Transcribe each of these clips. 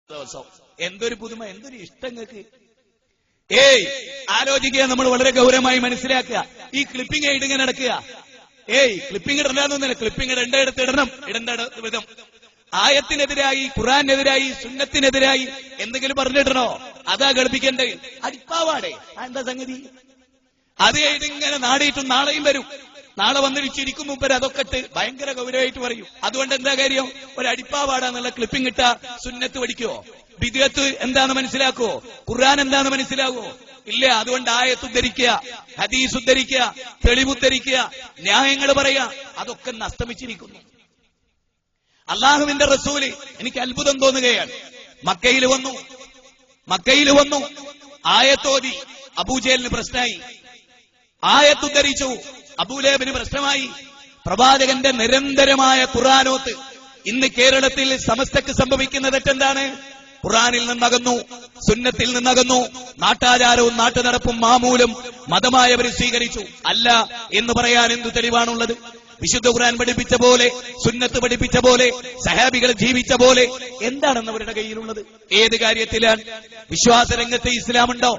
ദിവസം. എന്തൊരു പുതുമ, എന്തൊരു ഇഷ്ടങ്ങൾക്ക്. ആലോചിക്കുക, നമ്മൾ വളരെ ഗൗരവമായി മനസ്സിലാക്കുക. ഈ ക്ലിപ്പിംഗ് ആയിട്ട് ഇങ്ങനെ നടക്കുക. ക്ലിപ്പിംഗ് ഇടണ്ടാന്നൊന്നുമില്ല, ക്ലിപ്പിംഗ് ഇടേണ്ടടുത്ത് ഇടണം, ഇടേണ്ട വിധം. ആയത്തിനെതിരായി, ഖുർആനെതിരായി, സുന്നത്തിനെതിരായി എന്തെങ്കിലും പറഞ്ഞിടണോ? അതാ കളിപ്പിക്കേണ്ടത്. അടിപ്പാവാടേ, എന്താ സംഗതി? അത് ഇതിങ്ങനെ നാടിയിട്ടും നാളെയും വരും. നാളെ വന്നിരിക്കും മുമ്പ് അതൊക്കെ ഇട്ട് ഭയങ്കര ഗൗരവമായിട്ട് പറയും. അതുകൊണ്ട് എന്താ കാര്യം? ഒരു അടിപ്പാവാടാന്നുള്ള ക്ലിപ്പിംഗ് ഇട്ട സുന്നത്ത് പഠിക്കുവോ? ബിദ്അത്ത് എന്താന്ന് മനസ്സിലാക്കുവോ? ഖുർആൻ എന്താന്ന് മനസ്സിലാകുവോ? ഇല്ല. അതുകൊണ്ട് ആയത്ത് ഉദ്ധരിക്കുക, ഹദീസ് ഉദ്ധരിക്കുക, തെളിവുദ്ധരിക്കുക, ന്യായങ്ങൾ പറയുക, അതൊക്കെ അസ്തമിച്ചിരിക്കുന്നു. അള്ളാഹുവിന്റെ റസൂല്, എനിക്ക് അത്ഭുതം തോന്നുകയാണ്. മക്കയിൽ വന്നു ആയത്തോതി, അബൂജഹലിന് പ്രശ്നമായി. ആയത്തുദ്ധരിച്ചു, അബൂലഹബിന് പ്രശ്നമായി. പ്രവാചകന്റെ നിരന്തരമായ ഖുർആനോത്ത്. ഇന്ന് കേരളത്തിൽ സമസ്തക്ക് സംഭവിക്കുന്ന തെറ്റെന്താണ്? ഖുർആനിൽ നിന്നകന്നു, സുന്നത്തിൽ നിന്നകന്നു, നാട്ടാചാരവും നാട്ടുനടപ്പും മാമൂലും മതമായവർ സ്വീകരിച്ചു. അല്ല എന്ന് പറയാൻ എന്തു തെളിവാണുള്ളത്? വിശുദ്ധ ഖുർആൻ പഠിപ്പിച്ച പോലെ, സുന്നത്ത് പഠിപ്പിച്ച പോലെ, സഹാബികൾ ജീവിച്ച പോലെ എന്താണെന്ന് അവരുടെ കയ്യിലുള്ളത്? ഏത് കാര്യത്തിലാണ്? വിശ്വാസ രംഗത്ത് ഇസ്ലാമുണ്ടോ?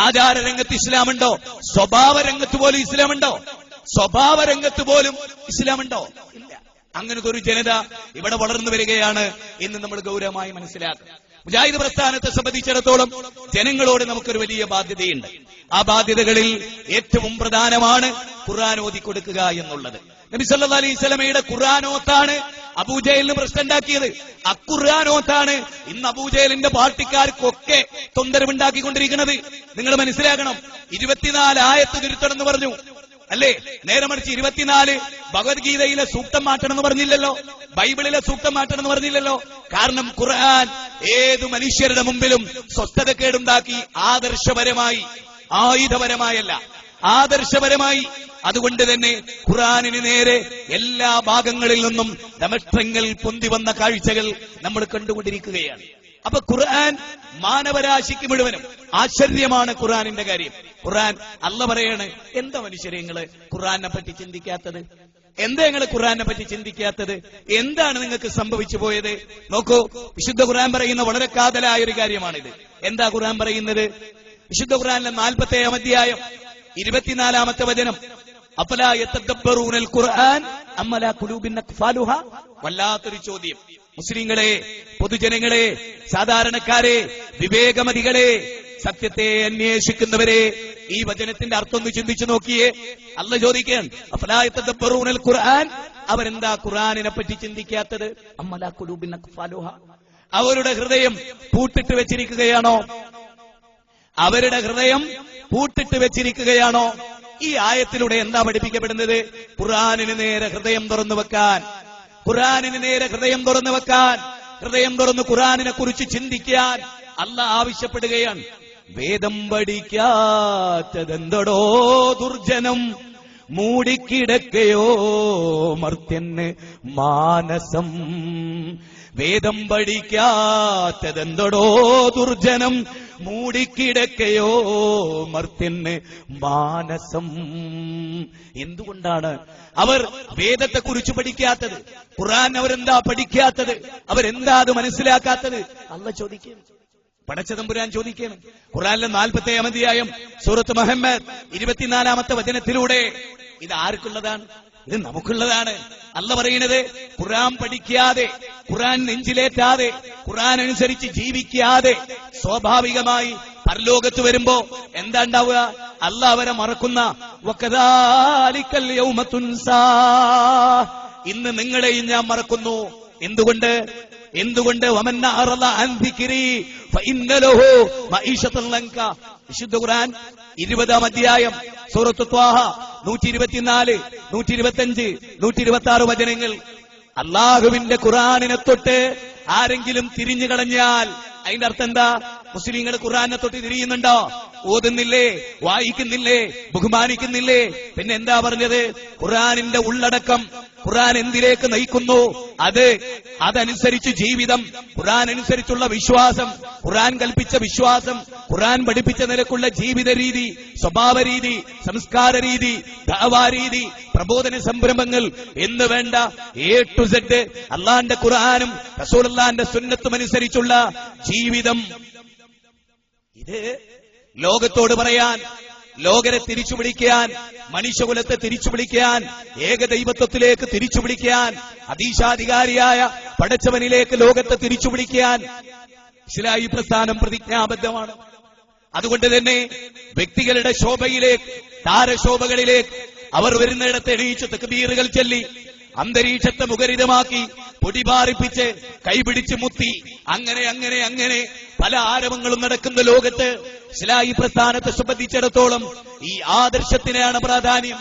ആചാര രംഗത്ത് ഇസ്ലാമുണ്ടോ? സ്വഭാവ രംഗത്ത് പോലും ഇസ്ലാമുണ്ടോ? സ്വഭാവ രംഗത്ത് പോലും ഇസ്ലാമുണ്ടോ? ഇല്ല. അങ്ങനത്തെ ഒരു ജനത ഇവിടെ വളർന്നു വരികയാണ് എന്ന് നമ്മൾ ഗൗരവമായി മനസ്സിലാക്കുക. മുജാഹിദ് പ്രസ്ഥാനത്തെ സംബന്ധിച്ചിടത്തോളം ജനങ്ങളോട് നമുക്കൊരു വലിയ ബാധ്യതയുണ്ട്. ആ ബാധ്യതകളിൽ ഏറ്റവും പ്രധാനമാണ് ഖുർആൻ ഓതിക്കൊടുക്കുക എന്നുള്ളത്. നബി സല്ലല്ലാഹു അലൈഹി വസല്ലമയുടെ ഖുർആനോത്താണ് അബൂജഹലിന് പ്രശ്നമുണ്ടാക്കിയത്. അഖുർആനോത്താണ് ഇന്ന് അബൂജഹലിന്റെ പാർട്ടിക്കാർക്കൊക്കെ തൊന്തരവുണ്ടാക്കിക്കൊണ്ടിരിക്കുന്നത്. നിങ്ങൾ മനസ്സിലാക്കണം. 24 ആയത്ത് തിരുത്തണമെന്ന് പറഞ്ഞു, അല്ലേ? നേരെ മറിച്ച് 24 ഭഗവത്ഗീതയിലെ സൂക്തം മാറ്റണമെന്ന് പറഞ്ഞില്ലല്ലോ, ബൈബിളിലെ സൂക്തം മാറ്റണമെന്ന് പറഞ്ഞില്ലല്ലോ. കാരണം ഖുർആൻ ഏതു മനുഷ്യരുടെ മുമ്പിലും സ്വസ്ഥതക്കേടുണ്ടാക്കി, ആദർശപരമായി, ആയുധപരമായല്ല, ആദർശപരമായി. അതുകൊണ്ട് തന്നെ ഖുർആനിന് നേരെ എല്ലാ ഭാഗങ്ങളിൽ നിന്നും ദമഷ്ട്രങ്ങൾ പൊന്തി വന്ന കാഴ്ചകൾ നമ്മൾ കണ്ടുകൊണ്ടിരിക്കുകയാണ്. അപ്പൊ ഖുർആൻ മാനവരാശിക്ക് മുഴുവനും ആശ്ചര്യമാണ് ഖുർആനിന്റെ കാര്യം. ഖുർആൻ അല്ല പറയാണ്, എന്താ മനുഷ്യരെ നിങ്ങള് ഖുർആനെ പറ്റി ചിന്തിക്കാത്തത്? എന്താ നിങ്ങൾ ഖുർആനെ പറ്റി ചിന്തിക്കാത്തത്? എന്താണ് നിങ്ങൾക്ക് സംഭവിച്ചു പോയത്? നോക്കൂ, വിശുദ്ധ ഖുർആൻ പറയുന്ന വളരെ കാതലായ ഒരു കാര്യമാണിത്. എന്താ ഖുർആൻ പറയുന്നത്? വിശുദ്ധ ഖുർആനിലെ 40-ാം അധ്യായം 24-ാമത്തെ വചനം, അഫലാ യതദബ്ബറൂനൽ ഖുർആൻ അം അലാ ഖുലൂബിൻ അഖ്ഫാലുഹാ. വല്ലാത്തൊരു ചോദ്യം. മുസ്ലിങ്ങളെ, പൊതുജനങ്ങളെ, സാധാരണക്കാരെ, വിവേകമതികളെ, സത്യത്തെ അന്വേഷിക്കുന്നവരെ, ഈ വചനത്തിന്റെ അർത്ഥം ഒന്ന് ചിന്തിച്ചു നോക്കിയേ. അല്ലാഹു ചോദിക്കുകയാണ്, അഫലാ യതദബ്ബറൂനൽ ഖുർആൻ, അവരെന്താ ഖുർആനിനെ പറ്റി ചിന്തിക്കാത്തത്? അം അലാ ഖുലൂബിൻ അഖ്ഫാലുഹാ. അവരുടെ ഹൃദയം പൂട്ടിട്ട് വെച്ചിരിക്കുകയാണോ? അവരുടെ ഹൃദയം പൂട്ടിട്ട് വെച്ചിരിക്കുകയാണോ? ഈ ആയത്തിലൂടെ എന്താ പഠിപ്പിക്കപ്പെടുന്നത്? ഖുർആനിന് നേരെ ഹൃദയം തുറന്നു വെക്കാൻ, ഖുർആനിന് നേരെ ഹൃദയം തുറന്നു വെക്കാൻ, ഹൃദയം തുറന്ന് ഖുർആനിനെ കുറിച്ച് ചിന്തിക്കാൻ അല്ലാഹ് ആവശ്യപ്പെടുകയാണ്. വേദം പഠിക്കാത്തതെന്തടോ ദുർജനം, മൂടിക്കിടക്കയോ മർത്യന് മാനസം. വേദം പഠിക്കാത്തതെന്തടോ ദുർജനം, മൂടിക്കിടക്കയോ മർത്യന് മാനസം. എന്തുകൊണ്ടാണ് അവർ വേദത്തെ കുറിച്ച് പഠിക്കാത്തത്? ഖുർആൻ അവരെന്താ പഠിക്കാത്തത്? അവരെന്താ അത് മനസ്സിലാക്കാത്തത്? അല്ലാഹ് ചോദിക്കുകയാണ്, പടച്ചതമ്പുരാൻ ചോദിക്കുകയാണ്. ഖുർആനിലെ 40-ാം അധ്യായം സൂറത്ത് മുഹമ്മദ് 24-ാമത്തെ വചനത്തിലൂടെ ഇത് ആർക്കുള്ളതാണ്? ഇത് നമുക്കുള്ളതാണ്. അല്ലാഹ് പറയുന്നത്, ഖുർആൻ പഠിക്കാതെ, ഖുർആൻ നെഞ്ചിലേറ്റാതെ, ഖുർആൻ അനുസരിച്ച് ജീവിക്കാതെ സ്വാഭാവികമായി പരലോകത്ത് വരുമ്പോ എന്താ ഉണ്ടാവുക? അല്ലാഹ് അവരെ മറക്കുന്ന, വകദാലികൽ യൗമ തുൻസാ, ഇന്ന് നിങ്ങളെയും ഞാൻ മറക്കുന്നു. എന്തുകൊണ്ട് വമൻ അറള അൻ ദിക്രി ഫഇന്ന ലഹു മഈശതൻ ലങ്ക. വിശുദ്ധ ഖുർആൻ 20-ാം അധ്യായം സൂറത്ത് ത്വാഹ 124, 125, 126 വചനങ്ങൾ. അള്ളാഹുവിന്റെ ഖുർആനിനെ തൊട്ട് ആരെങ്കിലും തിരിഞ്ഞു കളഞ്ഞാൽ അതിന്റെ അർത്ഥം എന്താ? മുസ്ലിങ്ങൾ ഖുർആനെ തൊട്ട് തിരിയുന്നുണ്ടോ? ഓതുന്നില്ലേ? വായിക്കുന്നില്ലേ? ബഹുമാനിക്കുന്നില്ലേ? പിന്നെ എന്താ പറഞ്ഞത്? ഖുർആനിന്റെ ഉള്ളടക്കം, ഖുർആൻ എന്തിലേക്ക് നയിക്കുന്നു, അതനുസരിച്ച് ജീവിതം, ഖുർആൻ അനുസരിച്ചുള്ള വിശ്വാസം, ഖുർആൻ കൽപ്പിച്ച വിശ്വാസം, ഖുർആൻ പഠിപ്പിച്ച നിലക്കുള്ള ജീവിത രീതി, സ്വഭാവ രീതി, സംസ്കാര രീതി, ദഅവാ രീതി, പ്രബോധന സംരംഭങ്ങൾ എന്ന് വേണ്ട A to Z അള്ളാന്റെ ഖുർആനും റസൂലുള്ളാഹിന്റെ സുന്നത്തും അനുസരിച്ചുള്ള ജീവിതം. ഇത് ലോകത്തോട് പറയാൻ, ലോകരെ തിരിച്ചുപിടിക്കാൻ, മനുഷ്യകുലത്തെ തിരിച്ചുപിടിക്കാൻ, ഏകദൈവത്വത്തിലേക്ക് തിരിച്ചുപിടിക്കാൻ, അതീശാധികാരിയായ പടച്ചവനിലേക്ക് ലോകത്തെ തിരിച്ചുപിടിക്കാൻ ഇസ്ലാഹി പ്രസ്ഥാനം പ്രതിജ്ഞാബദ്ധമാണ്. അതുകൊണ്ട് തന്നെ വ്യക്തികളുടെ ശോഭയിലേക്ക്, താരശോഭകളിലേക്ക് അവർ വരുന്നിടത്ത് എണീച്ച് തക്ബീറുകൾ ചൊല്ലി അന്തരീക്ഷത്തെ മുഖരിതമാക്കി പൊടിപാറിപ്പിച്ച് കൈപിടിച്ച് മുത്തി അങ്ങനെ അങ്ങനെ അങ്ങനെ പല ആരവങ്ങളും നടക്കുന്ന ലോകത്ത് ഇസ്ലാഹി പ്രസ്ഥാനത്തെ സംബന്ധിച്ചിടത്തോളം ഈ ആദർശത്തിനാണ് പ്രാധാന്യം,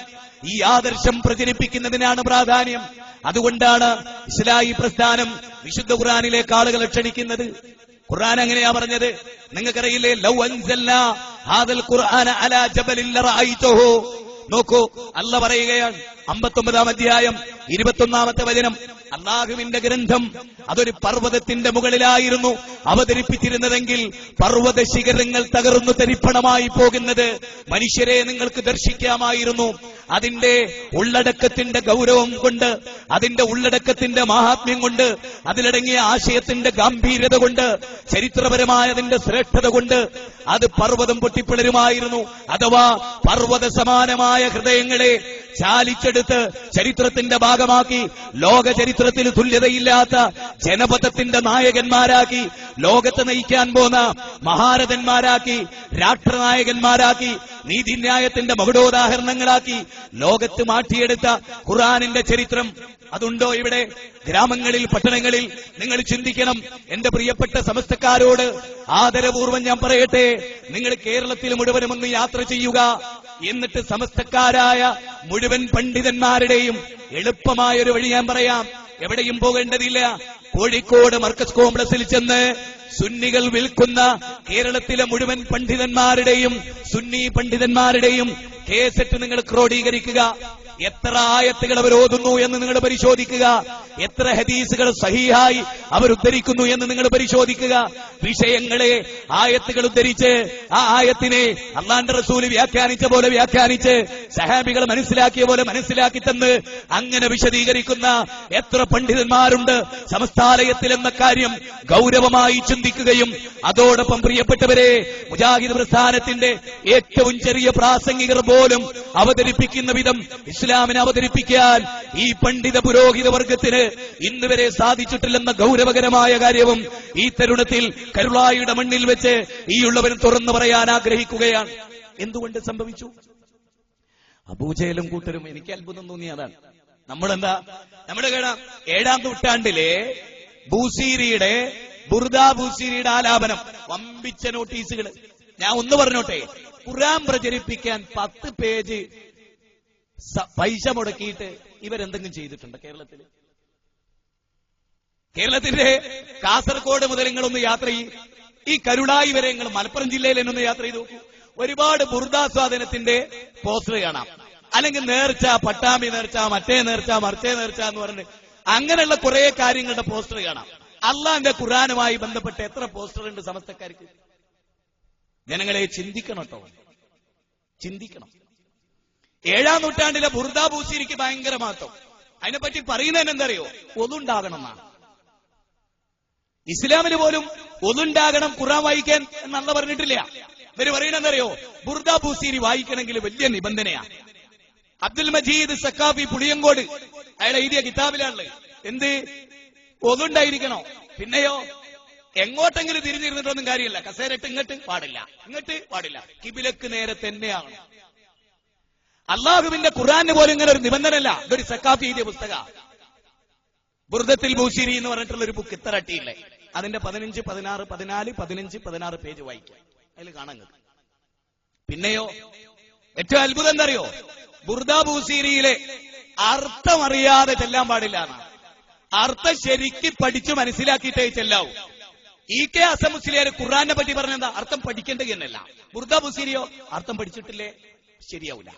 ഈ ആദർശം പ്രചരിപ്പിക്കുന്നതിനാണ് പ്രാധാന്യം. അതുകൊണ്ടാണ് ഇസ്ലാഹി പ്രസ്ഥാനം വിശുദ്ധ ഖുർആനിലേക്ക് ആളുകളെ ക്ഷണിക്കുന്നത്. ഖുർആൻ അങ്ങനെയാ പറഞ്ഞത്, നിങ്ങൾക്കറിയില്ലേ, ലൗ അൻസൽനാ ഹാദൽ ഖുർആന അലാ ജബലിൻ ലറഅയ്തഹു. നോക്കൂ, അല്ലാഹ് പറയുകയാണ് 59-ാം അധ്യായം 21-ാമത്തെ വചനം, അല്ലാഹുവിന്റെ ഗ്രന്ഥം അതൊരു പർവ്വതത്തിന്റെ മുകളിലായിരുന്നു അവതരിപ്പിച്ചിരുന്നതെങ്കിൽ പർവ്വത ശിഖരങ്ങൾ തകർന്നു തരിപ്പണമായി പോകുന്നത് മനുഷ്യരെ നിങ്ങൾക്ക് ദർശിക്കാമായിരുന്നു. അതിന്റെ ഉള്ളടക്കത്തിന്റെ ഗൗരവം കൊണ്ട്, അതിന്റെ ഉള്ളടക്കത്തിന്റെ മഹാത്മ്യം കൊണ്ട്, അതിലടങ്ങിയ ആശയത്തിന്റെ ഗാംഭീര്യത കൊണ്ട്, ചരിത്രപരമായ അതിന്റെ ശ്രേഷ്ഠത കൊണ്ട് അത് പർവ്വതം പൊട്ടിപ്പിളരുമായിരുന്നു. അഥവാ പർവ്വത സമാനമായ ഹൃദയങ്ങളെ ചാലിച്ചെടുത്ത് ചരിത്രത്തിന്റെ ഭാഗമാക്കി ലോക ചരിത്രത്തിൽ തുല്യതയില്ലാത്ത ജനപഥത്തിന്റെ നായകന്മാരാക്കി, ലോകത്തെ നയിക്കാൻ പോന്ന മഹാരഥന്മാരാക്കി, രാഷ്ട്രനായകന്മാരാക്കി, നീതിന്യായത്തിന്റെ മകുടോദാഹരണങ്ങളാക്കി ലോകത്ത് മാറ്റിയെടുത്ത ഖുർആനിന്റെ ചരിത്രം അതുണ്ടോ ഇവിടെ? ഗ്രാമങ്ങളിൽ, പട്ടണങ്ങളിൽ നിങ്ങൾ ചിന്തിക്കണം. എന്റെ പ്രിയപ്പെട്ട സമസ്തക്കാരോട് ആദരപൂർവ്വം ഞാൻ പറയട്ടെ, നിങ്ങൾ കേരളത്തിൽ മുഴുവനും ഒന്ന് യാത്ര ചെയ്യുക. എന്നിട്ട് സമസ്തക്കാരായ മുഴുവൻ പണ്ഡിതന്മാരുടെയും എളുപ്പമായൊരു വഴി ഞാൻ പറയാം. എവിടെയും പോകേണ്ടതില്ല. കോഴിക്കോട് മർക്കസ് കോംപ്ലക്സിൽ ചെന്ന് സുന്നികൾ വിൽക്കുന്ന കേരളത്തിലെ മുഴുവൻ പണ്ഡിതന്മാരുടെയും, സുന്നി പണ്ഡിതന്മാരുടെയും കേസറ്റ് നിങ്ങൾ ക്രോഡീകരിക്കുക. എത്ര ആയത്തുകൾ അവർ ഓതുന്നു എന്ന് നിങ്ങൾ പരിശോധിക്കുക. എത്ര ഹദീസുകൾ സഹീഹായി അവർ ഉദ്ധരിക്കുന്നു എന്ന് നിങ്ങൾ പരിശോധിക്കുക. വിഷയങ്ങളെ ആയത്തുകൾ ഉദ്ധരിച്ച് ആ ആയത്തിനെ അല്ലാഹുവിന്റെ റസൂൽ വ്യാഖ്യാനിച്ച പോലെ വ്യാഖ്യാനിച്ച് സഹാബികൾ മനസ്സിലാക്കിയ പോലെ മനസ്സിലാക്കി തന്ന് അങ്ങനെ വിശദീകരിക്കുന്ന എത്ര പണ്ഡിതന്മാരുണ്ട് സമസ്താലയത്തിൽ എന്ന കാര്യം ഗൗരവമായി ചിന്തിക്കുകയും അതോടൊപ്പം പ്രിയപ്പെട്ടവരെ, മുജാഹിദ് പ്രസ്ഥാനത്തിന്റെ ഏറ്റവും ചെറിയ പ്രാസംഗികർ പോലും അവതരിപ്പിക്കുന്ന വിധം ഇസ്ലാമിനെ അവതരിപ്പിക്കാൻ ഈ പണ്ഡിത പുരോഹിത വർഗത്തിന് ഇന്ന് വരെ സാധിച്ചിട്ടില്ലെന്ന ഗൗരവകരമായ കാര്യവും ഈ തരുണത്തിൽ കരുളായിയുടെ മണ്ണിൽ വെച്ച് ഈ ഉള്ളവരും തുറന്നു പറയാൻ ആഗ്രഹിക്കുകയാണ്. എന്തുകൊണ്ട് സംഭവിച്ചു? അബൂജഹലും കൂട്ടരും എനിക്ക് അത്ഭുതം തോന്നിയതാണ്. നമ്മൾ കാണാം 7-ാം നൂറ്റാണ്ടിലെ ബൂസീരിയുടെ ബുർദാ ബൂസീരിയുടെ ആലാപനം, വമ്പിച്ച നോട്ടീസുകൾ. ഞാൻ ഒന്ന് പറഞ്ഞോട്ടെ, ഖുർആൻ പ്രചരിപ്പിക്കാൻ 10 പേജ് പൈസ മുടക്കിയിട്ട് ഇവരെന്തെങ്കിലും ചെയ്തിട്ടുണ്ട് കേരളത്തിന്റെ കാസർഗോഡ് മുതൽ നിങ്ങളൊന്ന് യാത്ര ചെയ്യും, ഈ കരുളായി വരെ നിങ്ങൾ മലപ്പുറം ജില്ലയിൽ എന്നൊന്ന് യാത്ര ചെയ്ത് നോക്കൂ. ഒരുപാട് ബുർദാസ്വാദനത്തിന്റെ പോസ്റ്റർ കാണാം. അല്ലെങ്കിൽ നേർച്ച, പട്ടാമ്പി നേർച്ച, മറ്റേ നേർച്ച, മറിച്ചേ നേർച്ച എന്ന് പറഞ്ഞ് അങ്ങനെയുള്ള കുറെ കാര്യങ്ങളുടെ പോസ്റ്റർ കാണാം. അള്ളാന്റെ ഖുർആനുമായി ബന്ധപ്പെട്ട് എത്ര പോസ്റ്റർ ഉണ്ട് സമസ്തക്കാർക്ക്? ജനങ്ങളെ ചിന്തിക്കണം കേട്ടോ, ചിന്തിക്കണം. 7-ാം നൂറ്റാണ്ടിലെ ബുർദാ ബൂസീരിക്ക് ഭയങ്കര മഹത്വം. അതിനെപ്പറ്റി പറയുന്നതിന് എന്തറിയോ? ഒതുണ്ടാകണം എന്നാണ്. ഇസ്ലാമിന് പോലും ഒതുണ്ടാകണം ഖുർആൻ വായിക്കാൻ എന്നല്ല പറഞ്ഞിട്ടില്ല. ഇവര് പറയുന്നതെന്തറിയോ? ബുർദാ ബൂസീരി വായിക്കണമെങ്കിൽ വലിയ നിബന്ധനയാണ്. അബ്ദുൽ മജീദ് സക്കാഫി പുളിയങ്കോട് അയാൾ എഴുതിയ കിതാബിലാണുള്ളത്. എന്ത്? ഒതുണ്ടായിരിക്കണോ? പിന്നെയോ എങ്ങോട്ടെങ്കിലും തിരിഞ്ഞിരുന്നിട്ടൊന്നും കാര്യമില്ല. കസേരട്ട് ഇങ്ങോട്ട് പാടില്ല, ഇങ്ങോട്ട് പാടില്ല, കിബിലക്ക് നേരെ തന്നെയാണ്. അള്ളാഹുവിന്റെ ഖുർആന് പോലും ഇങ്ങനെ ഒരു നിബന്ധനയല്ല. ഇതൊരു സക്കാഫി എഴുതിയ പുസ്തക, ബുർദത്തുൽ ബൂസീരി എന്ന് പറഞ്ഞിട്ടുള്ള ഒരു ബുക്ക് ഇത്ര അട്ടിയില്ലേ. അതിന്റെ 15, 16, 14, 15, 16 പേജ് വായിക്കാം, അതിൽ കാണാൻ. പിന്നെയോ ഏറ്റവും അത്ഭുതം എന്തറിയോ? ബുർദാ ബൂസീരിയിലെ അർത്ഥം അറിയാതെ ചെല്ലാൻ പാടില്ല എന്നാണ്. അർത്ഥം ശരിക്ക് പഠിച്ചു മനസ്സിലാക്കിയിട്ടേ ചെല്ലാവൂ. E.K. അസം മുസ്ലിയാർ ഖുർആനെ പറ്റി പറഞ്ഞെന്താ? അർത്ഥം പഠിക്കേണ്ടത് എന്നല്ല. ബുർദാ ബൂസീരിയോ അർത്ഥം പഠിച്ചിട്ടില്ലേ ശരിയാവൂല.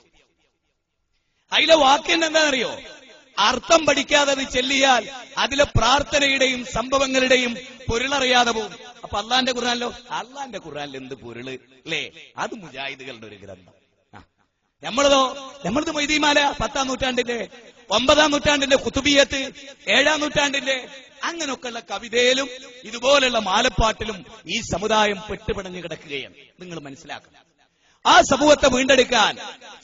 അതിലെ വാക്യം എന്താണെന്നറിയോ? അർത്ഥം പഠിക്കാതെ അത് ചെല്ലിയാൽ അതിലെ പ്രാർത്ഥനയുടെയും സംഭവങ്ങളുടെയും പൊരുളറിയാതെ പോകും. അപ്പൊ അള്ളാന്റെ ഖുർആനിലോ? അള്ളാന്റെ ഖുർആനിൽ എന്ത് പൊരുള് അല്ലേ? അത് മുജാഹിദുകളുടെ ഒരു ഗ്രന്ഥം. നമ്മളത് മൊയ്തീമാല 10-ാം നൂറ്റാണ്ടിന്റെ 9-ാം നൂറ്റാണ്ടിന്റെ ഖുതുബിയത്ത് 7-ാം നൂറ്റാണ്ടിന്റെ അങ്ങനെയൊക്കെയുള്ള കവിതയിലും ഇതുപോലുള്ള മാലപ്പാട്ടിലും ഈ സമുദായം പെട്ടുപിടഞ്ഞു കിടക്കുകയാണ്. നിങ്ങൾ മനസ്സിലാക്കണം. ആ സമൂഹത്തെ വീണ്ടെടുക്കാൻ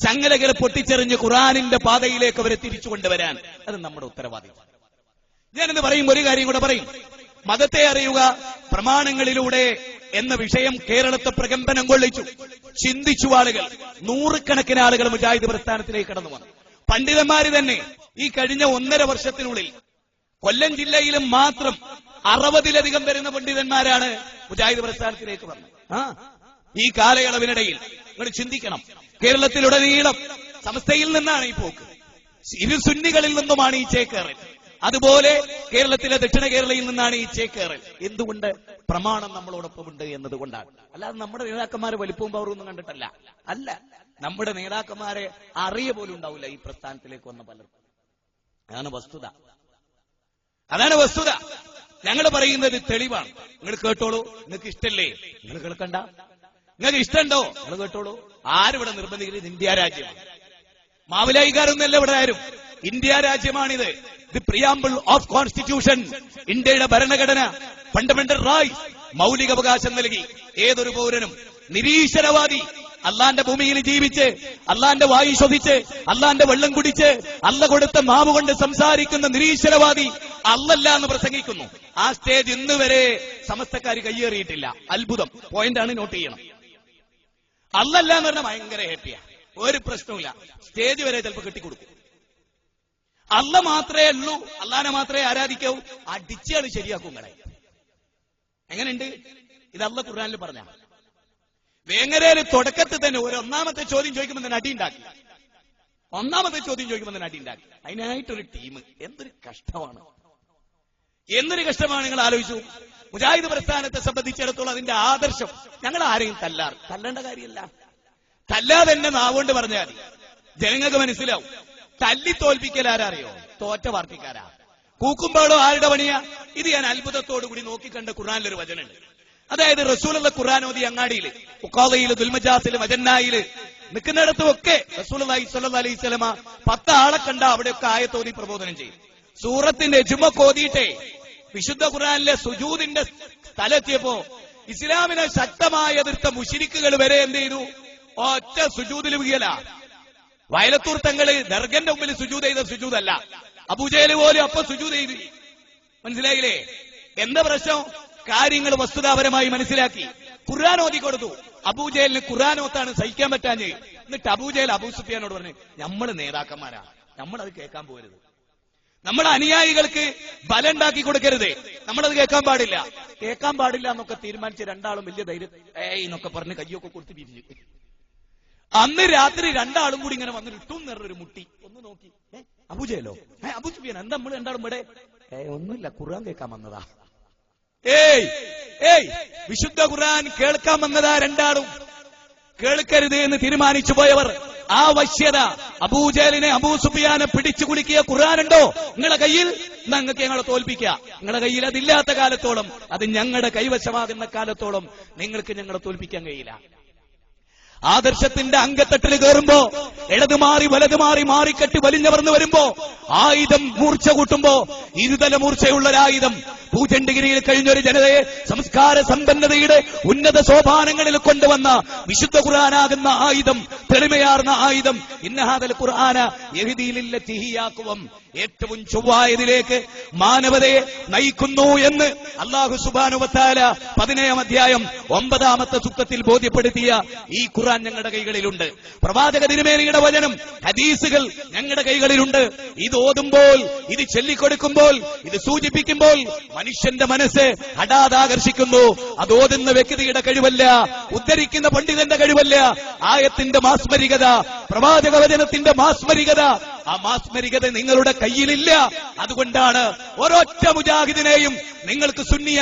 ചങ്ങലകൾ പൊട്ടിച്ചെറിഞ്ഞ് ഖുർആനിന്റെ പാതയിലേക്ക് അവരെ തിരിച്ചു കൊണ്ടുവരാൻ അത് നമ്മുടെ ഉത്തരവാദിത്വം. ഞാനെന്ന് പറയും ഒരു കാര്യം കൂടെ പറയും. മതത്തെ അറിയുക പ്രമാണങ്ങളിലൂടെ എന്ന വിഷയം കേരളത്തെ പ്രകമ്പനം കൊള്ളിച്ചു. ചിന്തിച്ചു ആളുകൾ, നൂറുകണക്കിന് ആളുകൾ മുജാഹിദ് പ്രസ്ഥാനത്തിലേക്ക് കടന്നു വന്നു. പണ്ഡിതന്മാര് തന്നെ ഈ കഴിഞ്ഞ 1.5 വർഷത്തിനുള്ളിൽ കൊല്ലം ജില്ലയിലും മാത്രം 60-ലധികം വരുന്ന പണ്ഡിതന്മാരാണ് മുജാഹിദ് പ്രസ്ഥാനത്തിലേക്ക് വന്നത്. ഈ കാലയളവിനിടയിൽ നിങ്ങൾ ചിന്തിക്കണം. കേരളത്തിലുടനീളം സമസ്തയിൽ നിന്നാണ് ഈ പോക്ക്, ഇരു സുന്നികളിൽ നിന്നുമാണ് ഈ ചേക്കേറൽ. അതുപോലെ കേരളത്തിലെ ദക്ഷിണ കേരളയിൽ നിന്നാണ് ഈ ചേക്കേറൽ. എന്തുകൊണ്ട്? പ്രമാണം നമ്മളോടൊപ്പമുണ്ട് എന്നതുകൊണ്ടാണ്. അല്ലാതെ നമ്മുടെ നേതാക്കന്മാരെ വലിപ്പവും പവറൊന്നും കണ്ടിട്ടല്ല. അല്ല, നമ്മുടെ നേതാക്കന്മാരെ അറിയ പോലും ഉണ്ടാവില്ല ഈ പ്രസ്ഥാനത്തിലേക്ക് വന്ന പലർക്കും. അതാണ് വസ്തുത. ഞങ്ങൾ പറയുന്നത് തെളിവാണ്. നിങ്ങൾ കേട്ടോളൂ. നിങ്ങൾക്ക് ഇഷ്ടല്ലേ? നിങ്ങൾ കേൾക്കണ്ട. നിങ്ങൾക്ക് ഇഷ്ടമുണ്ടോ? നിങ്ങൾ കേട്ടോളൂ. ആരിവിടെ നിർബന്ധിക്കുന്നത്? ഇന്ത്യ രാജ്യമാണ്. മാവിലായിക്കാരൊന്നുമല്ല ഇവിടെ ആരും. ഇന്ത്യ രാജ്യമാണിത്. ദി പ്രിയാമ്പിൾ ഓഫ് കോൺസ്റ്റിറ്റ്യൂഷൻ, ഇന്ത്യയുടെ ഭരണഘടന, ഫണ്ടമെന്റൽ റൈറ്റ്സ്, മൗലികാവകാശം നൽകി ഏതൊരു പൗരനും നിരീശ്വരവാദി, അള്ളാന്റെ ഭൂമിയിൽ ജീവിച്ച്, അള്ളാന്റെ വായു ശ്വസിച്ച്, അള്ളാന്റെ വെള്ളം കുടിച്ച്, അള്ള കൊടുത്ത നാവ് കൊണ്ട് സംസാരിക്കുന്ന നിരീശ്വരവാദി അല്ലല്ല എന്ന് പ്രസംഗിക്കുന്നു. ആ സ്റ്റേജ് ഇന്ന് വരെ സമസ്തക്കാർ കയ്യേറിയിട്ടില്ല. അത്ഭുതം. പോയിന്റാണ്, നോട്ട് ചെയ്യണം. അല്ലല്ല എന്ന് പറഞ്ഞാൽ ഭയങ്കര ഹാപ്പിയാ, ഒരു പ്രശ്നവുമില്ല. സ്റ്റേജ് വരെ ചിലപ്പോൾ കെട്ടിക്കൊടുക്കും. അല്ല മാത്രമേ ഉള്ളൂ, അള്ളാനെ മാത്രമേ ആരാധിക്കാവൂ. അടിച്ചാണ് ശരിയാക്കും. എങ്ങനെയുണ്ട് ഇത്? അള്ള ഖുർആനിൽ പറഞ്ഞ വേങ്ങരയിൽ തുടക്കത്തിൽ തന്നെ ഒന്നാമത്തെ ചോദ്യം ചോദിക്കുമ്പോൾ തന്നെ അടിയുണ്ടാക്കി. അതിനായിട്ടൊരു ടീം. എന്തൊരു കഷ്ടമാണ്, എന്തൊരു കഷ്ടമാണ്. നിങ്ങൾ ആലോചിച്ചു. മുജാഹിദ് പ്രസ്ഥാനത്തെ സംബന്ധിച്ചിടത്തോളം അതിന്റെ ആദർശം, ഞങ്ങൾ ആരെയും തല്ലേണ്ട കാര്യമല്ല. തല്ലാതെ തന്നെ നാവുകൊണ്ട് പറഞ്ഞാൽ മതി, ജനങ്ങൾക്ക് മനസ്സിലാവും. തല്ലി തോൽപ്പിക്കൽ ആരറിയോ? തോറ്റ പാർട്ടിക്കാരാ. കൂക്കുമ്പോഴോ ആരുടെ പണിയാ? ഇത് ഞാൻ അത്ഭുതത്തോടു കൂടി നോക്കിക്കണ്ട ഖുർആനിലൊരു വചനുണ്ട്. അതായത് റസൂലുള്ള ഖുർആനോദി അങ്ങാടിയില്, ഉഖാദയില്, ദുൽമജാസില്, മജന്നായില് നിൽക്കുന്നിടത്തുമൊക്കെ റസൂലുള്ളാഹി സ്വല്ലല്ലാഹു അലൈഹി വസല്ലമ 10 ആളെ കണ്ട അവിടെയൊക്കെ ആയത്തോതി പ്രബോധനം ചെയ്യും. സൂറത്തിന്റെ യജ്മക്ക് ഓതിയിട്ടേ വിശുദ്ധ ഖുർആനിലെ സുജൂദിന്റെ സ്ഥലത്തിയപ്പോ ഇസ്ലാമിനെ ശക്തമായി എതിർത്ത മുശ്രിക്കുകൾ വരെ എന്ത് ചെയ്തു? ഒറ്റ സുജൂദിൽ വീഴല. വയലത്തൂർ തങ്ങള് ദർഗന്റെ മുമ്പിൽ സുജൂദ് ചെയ്ത സുജൂദല്ല, അബൂജഹല് പോലും അപ്പൊ സുജൂദ് ചെയ്തു. മനസ്സിലായില്ലേ? എന്താ പ്രശ്നം? കാര്യങ്ങൾ വസ്തുതാപരമായി മനസ്സിലാക്കി ഖുർആൻ ഓതി കൊടുത്തു. അബൂജഹലിന് ഖുർആൻ ഓത്താണ് സഹിക്കാൻ പറ്റാഞ്ഞ്. എന്നിട്ട് അബൂജഹൽ അബൂ സുഫിയാനോട് പറഞ്ഞു, നമ്മള് നേതാക്കന്മാരാ, നമ്മളത് കേൾക്കാൻ പോകരുത്, നമ്മുടെ അനുയായികൾക്ക് ബലം ഉണ്ടാക്കി കൊടുക്കരുത്, നമ്മളത് കേൾക്കാൻ പാടില്ല എന്നൊക്കെ തീരുമാനിച്ച് രണ്ടാളും വലിയ ധൈര്യം എന്നൊക്കെ പറഞ്ഞ് കയ്യൊക്കെ കൊടുത്ത് പിരിഞ്ഞു. അന്ന് രാത്രി രണ്ടാളും കൂടി ഇങ്ങനെ വന്നിട്ട് ഇട്ടും നിറഞ്ഞൊരു മുട്ടി. ഒന്ന് നോക്കി, അബൂജഹലോ? അബൂ സുഫിയാൻ, എന്താ നമ്മൾ രണ്ടാളും ഇവിടെ? ഒന്നുമില്ല, ഖുർആൻ കേൾക്കാൻ വന്നതാ. വിശുദ്ധ ഖുർആൻ കേൾക്കാൻ വന്നതാ രണ്ടാളും. കേൾക്കരുത് എന്ന് തീരുമാനിച്ചു പോയവർ. ആ വശ്യത അബൂജഹലിനെ, അബൂ സുഫിയാനെ പിടിച്ചു കുലുക്കിയ ഖുർആനുണ്ടോ നിങ്ങളുടെ കയ്യിൽ? നിങ്ങൾക്ക് ഞങ്ങളെ തോൽപ്പിക്കുക. നിങ്ങളുടെ കയ്യിൽ അതില്ലാത്ത കാലത്തോളം, അത് ഞങ്ങളുടെ കൈവശമാകുന്ന കാലത്തോളം നിങ്ങൾക്ക് ഞങ്ങളെ തോൽപ്പിക്കാൻ കഴിയില്ല. ആദർശത്തിന്റെ അങ്കത്തട്ടിൽ കയറുമ്പോ, ഇടതുമാറി വലതുമാറി മാറിക്കെട്ടി വലിഞ്ഞവർന്ന് വരുമ്പോ, ആയുധം മൂർച്ച കൂട്ടുമ്പോ, ഇരുതല മൂർച്ചയുള്ളൊരായുധം ഭൂചണ്ഡഗിരിയിൽ കഴിഞ്ഞൊരു ജനതയെ സംസ്കാര സമ്പന്നതയുടെ ഉന്നത സോപാനങ്ങളിൽ കൊണ്ടുവന്ന വിശുദ്ധ ഖുർആനാകുന്ന ആയുധം, തെളിമയാർന്ന ആയുധം, ഇന്നഹാദൽ ഖുർആന യഹ്ദീ ലില്ലത്തി ഹിയ അഖ്വം, ഏറ്റവും ചൊവ്വായതിലേക്ക് മാനവതയെ നയിക്കുന്നു എന്ന് അല്ലാഹു സുബ്ഹാനഹു വ തആല 17-ാം അധ്യായം 9-ാമത്തെ സൂക്തത്തിൽ ബോധ്യപ്പെടുത്തിയ ഈ ഖുർആൻ ഞങ്ങളുടെ കൈകളിലുണ്ട്. പ്രവാചക തിരുമേനിയുടെ വചനം, ഹദീസുകൾ ഞങ്ങളുടെ കൈകളിലുണ്ട്. ഇത് ഓതുമ്പോൾ, ഇത് ചൊല്ലിക്കൊടുക്കുമ്പോൾ, ഇത് സൂചിപ്പിക്കുമ്പോൾ മനുഷ്യന്റെ മനസ്സ് ഹഠാതാകർഷിക്കുന്നു. അത് ഓതുന്ന വ്യക്തിയുടെ കഴിവല്ല, ഉദ്ധരിക്കുന്ന പണ്ഡിതന്റെ കഴിവല്ല. ആയത്തിന്റെ മാസ്മരികത, പ്രവാചക വചനത്തിന്റെ മാസ്മരികത, ആ മാസ്മരികത നിങ്ങളുടെ കയ്യിലില്ല. അതുകൊണ്ടാണ് ഒരൊറ്റ മുജാഹിദിനെയും നിങ്ങൾക്ക് സുന്നിയ